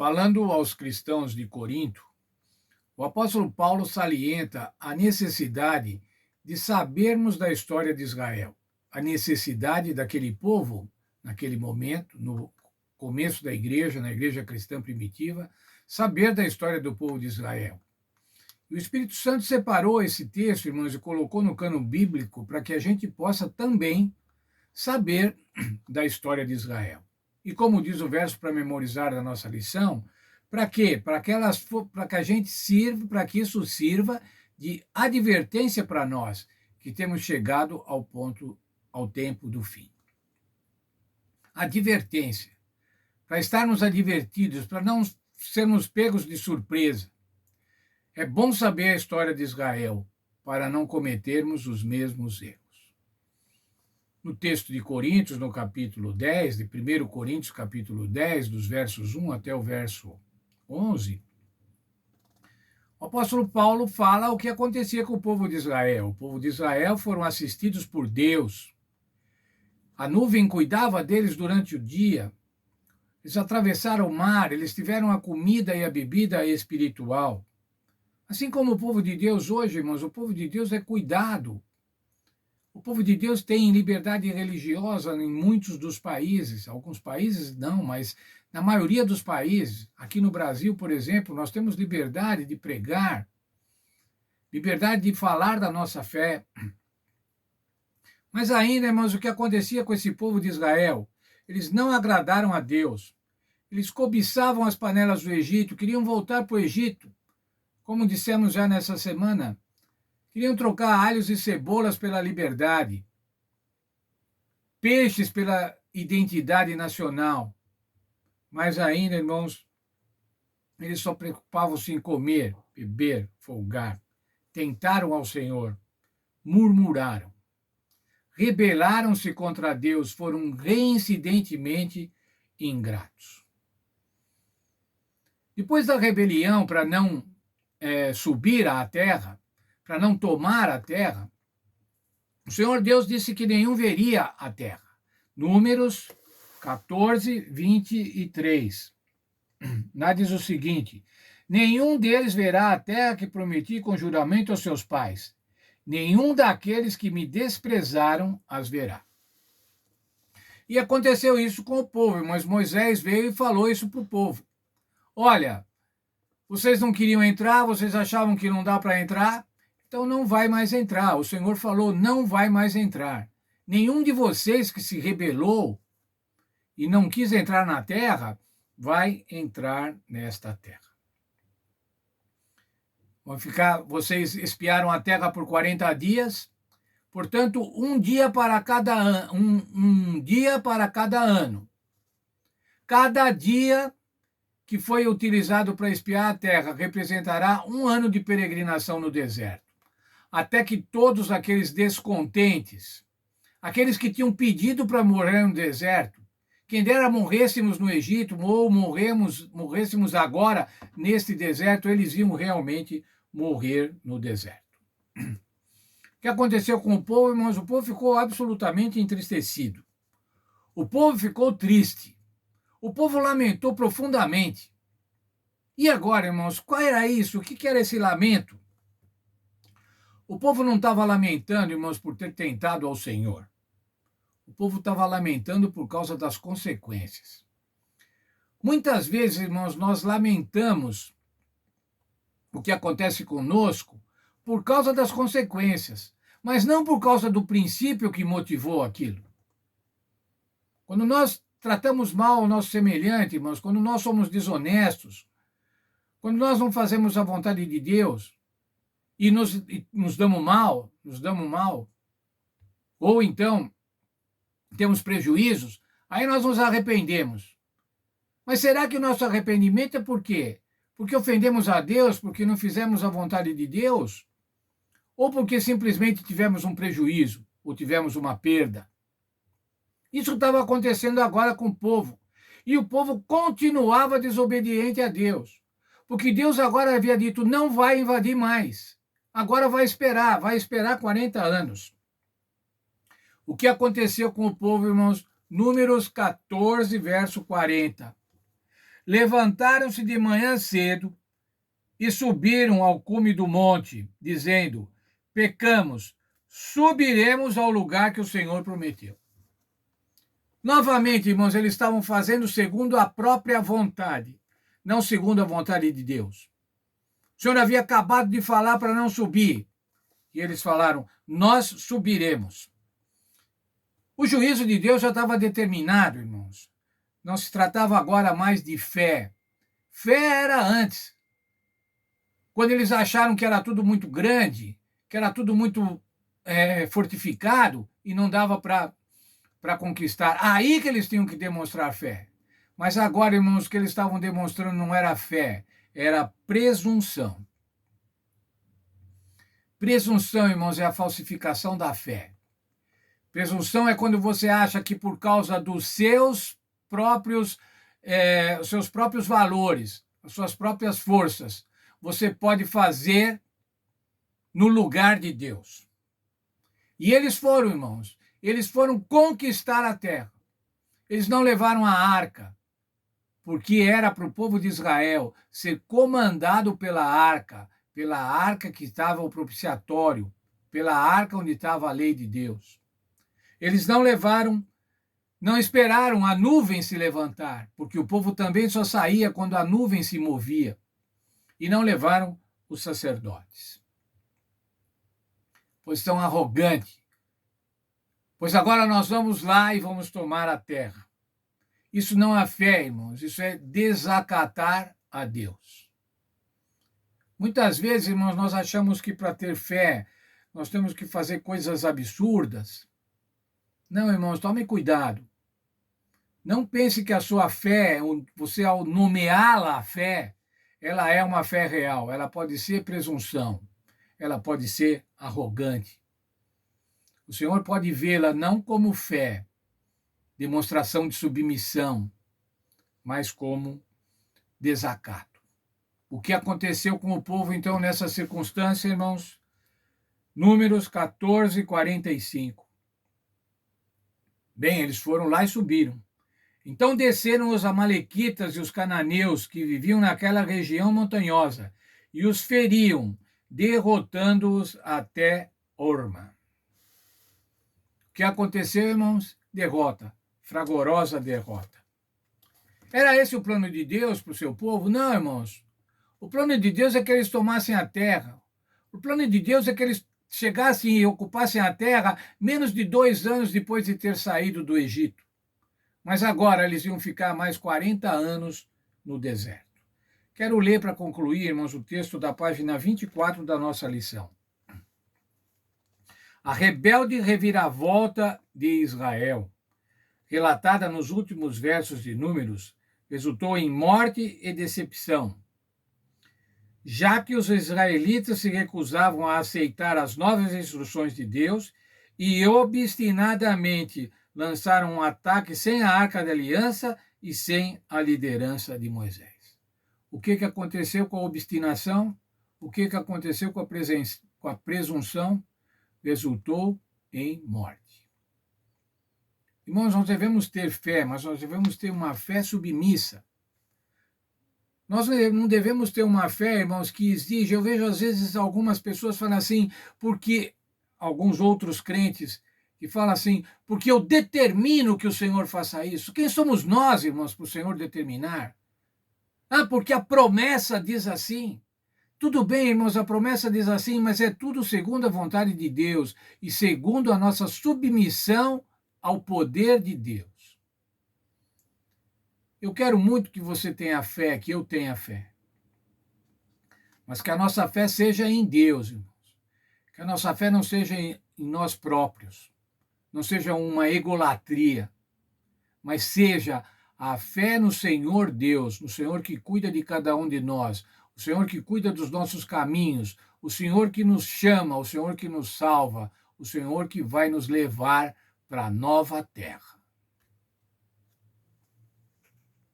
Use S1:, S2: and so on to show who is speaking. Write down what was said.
S1: Falando aos cristãos de Corinto, o apóstolo Paulo salienta a necessidade de sabermos da história de Israel, a necessidade daquele povo, naquele momento, no começo da igreja, na igreja cristã primitiva, saber da história do povo de Israel. E o Espírito Santo separou esse texto, irmãos, e colocou no cano bíblico para que a gente possa também saber da história de Israel. E como diz o verso para memorizar da nossa lição, para quê? Para que a gente sirva, para que isso sirva de advertência para nós, que temos chegado ao tempo do fim. Advertência, para estarmos advertidos, para não sermos pegos de surpresa. É bom saber a história de Israel, para não cometermos os mesmos erros. No texto de Coríntios, no capítulo 10, de 1 Coríntios, capítulo 10, dos versos 1 até o verso 11, o apóstolo Paulo fala o que acontecia com o povo de Israel. O povo de Israel foram assistidos por Deus. A nuvem cuidava deles durante o dia. Eles atravessaram o mar, eles tiveram a comida e a bebida espiritual. Assim como o povo de Deus hoje, irmãos, o povo de Deus é cuidado. O povo de Deus tem liberdade religiosa em muitos dos países, alguns países não, mas na maioria dos países. Aqui no Brasil, por exemplo, nós temos liberdade de pregar, liberdade de falar da nossa fé. Mas ainda, irmãos, o que acontecia com esse povo de Israel? Eles não agradaram a Deus. Eles cobiçavam as panelas do Egito, queriam voltar para o Egito. Como dissemos já nessa semana, queriam trocar alhos e cebolas pela liberdade, peixes pela identidade nacional. Mas ainda, irmãos, eles só preocupavam-se em comer, beber, folgar. Tentaram ao Senhor, murmuraram, rebelaram-se contra Deus, foram reincidentemente ingratos. Depois da rebelião, para não subir à terra, para não tomar a terra, o Senhor Deus disse que nenhum veria a terra. Números 14, 23. Lá diz o seguinte: nenhum deles verá a terra que prometi com juramento aos seus pais. Nenhum daqueles que me desprezaram as verá. E aconteceu isso com o povo, mas Moisés veio e falou isso para o povo. Olha, vocês não queriam entrar, vocês achavam que não dá para entrar, então não vai mais entrar. O Senhor falou, não vai mais entrar. Nenhum de vocês que se rebelou e não quis entrar na terra, vai entrar nesta terra. Vocês espiaram a terra por 40 dias, portanto, um dia para cada ano. Cada dia que foi utilizado para espiar a terra representará um ano de peregrinação no deserto, até que todos aqueles descontentes, aqueles que tinham pedido para morrer no deserto, quem dera morrêssemos no Egito ou morrêssemos agora neste deserto, eles iam realmente morrer no deserto. O que aconteceu com o povo, irmãos? O povo ficou absolutamente entristecido. O povo ficou triste. O povo lamentou profundamente. E agora, irmãos, qual era isso? O que era esse lamento? O povo não estava lamentando, irmãos, por ter tentado ao Senhor. O povo estava lamentando por causa das consequências. Muitas vezes, irmãos, nós lamentamos o que acontece conosco por causa das consequências, mas não por causa do princípio que motivou aquilo. Quando nós tratamos mal o nosso semelhante, irmãos, quando nós somos desonestos, quando nós não fazemos a vontade de Deus e nos damos mal, ou então temos prejuízos, aí nós nos arrependemos. Mas será que o nosso arrependimento é por quê? Porque ofendemos a Deus, porque não fizemos a vontade de Deus? Ou porque simplesmente tivemos um prejuízo, ou tivemos uma perda? Isso estava acontecendo agora com o povo. E o povo continuava desobediente a Deus. Porque Deus agora havia dito, não vai invadir mais. Agora vai esperar 40 anos. O que aconteceu com o povo, irmãos? Números 14, verso 40. levantaram-se de manhã cedo e subiram ao cume do monte, dizendo: pecamos, subiremos ao lugar que o Senhor prometeu. Novamente, irmãos, eles estavam fazendo segundo a própria vontade, não segundo a vontade de Deus. O Senhor havia acabado de falar para não subir. E eles falaram: nós subiremos. O juízo de Deus já estava determinado, irmãos. Não se tratava agora mais de fé. Fé era antes. Quando eles acharam que era tudo muito grande, que era tudo muito fortificado e não dava para conquistar. Aí que eles tinham que demonstrar fé. Mas agora, irmãos, o que eles estavam demonstrando não era fé, era presunção. Presunção, irmãos, é a falsificação da fé. Presunção é quando você acha que por causa dos seus próprios valores, as suas próprias forças, você pode fazer no lugar de Deus. E eles foram, irmãos, eles foram conquistar a terra. Eles não levaram a arca, porque era para o povo de Israel ser comandado pela arca que estava o propiciatório, pela arca onde estava a lei de Deus. Eles não esperaram a nuvem se levantar, porque o povo também só saía quando a nuvem se movia. E não levaram os sacerdotes. Pois são arrogantes. Pois agora nós vamos lá e vamos tomar a terra. Isso não é fé, irmãos, isso é desacatar a Deus. Muitas vezes, irmãos, nós achamos que para ter fé nós temos que fazer coisas absurdas. Não, irmãos, tome cuidado. Não pense que a sua fé, você ao nomeá-la a fé, ela é uma fé real. Ela pode ser presunção, ela pode ser arrogante. O Senhor pode vê-la não como fé, demonstração de submissão, mas como desacato. O que aconteceu com o povo, então, nessa circunstância, irmãos? Números 14, 45. Bem, eles foram lá e subiram. Então desceram os amalequitas e os cananeus que viviam naquela região montanhosa e os feriam, derrotando-os até Orma. O que aconteceu, irmãos? Derrota, fragorosa derrota. Era esse o plano de Deus para o seu povo? Não, irmãos. O plano de Deus é que eles tomassem a terra. O plano de Deus é que eles chegassem e ocupassem a terra menos de 2 anos depois de ter saído do Egito. Mas agora eles iam ficar mais 40 anos no deserto. Quero ler para concluir, irmãos, o texto da página 24 da nossa lição. A rebelde reviravolta de Israel, relatada nos últimos versos de Números, resultou em morte e decepção, já que os israelitas se recusavam a aceitar as novas instruções de Deus e obstinadamente lançaram um ataque sem a Arca da Aliança e sem a liderança de Moisés. O que aconteceu com a obstinação? O que aconteceu com a presunção? Resultou em morte. Irmãos, nós devemos ter fé, mas nós devemos ter uma fé submissa. Nós não devemos ter uma fé, irmãos, que exige. Eu vejo às vezes algumas pessoas falando assim, porque alguns outros crentes que falam assim, porque eu determino que o Senhor faça isso. Quem somos nós, irmãos, para o Senhor determinar? Porque a promessa diz assim. Tudo bem, irmãos, a promessa diz assim, mas é tudo segundo a vontade de Deus e segundo a nossa submissão ao poder de Deus. Eu quero muito que você tenha fé, que eu tenha fé. Mas que a nossa fé seja em Deus, irmãos. Que a nossa fé não seja em nós próprios. Não seja uma egolatria. Mas seja a fé no Senhor Deus, no Senhor que cuida de cada um de nós, o Senhor que cuida dos nossos caminhos, o Senhor que nos chama, o Senhor que nos salva, o Senhor que vai nos levar para a nova terra.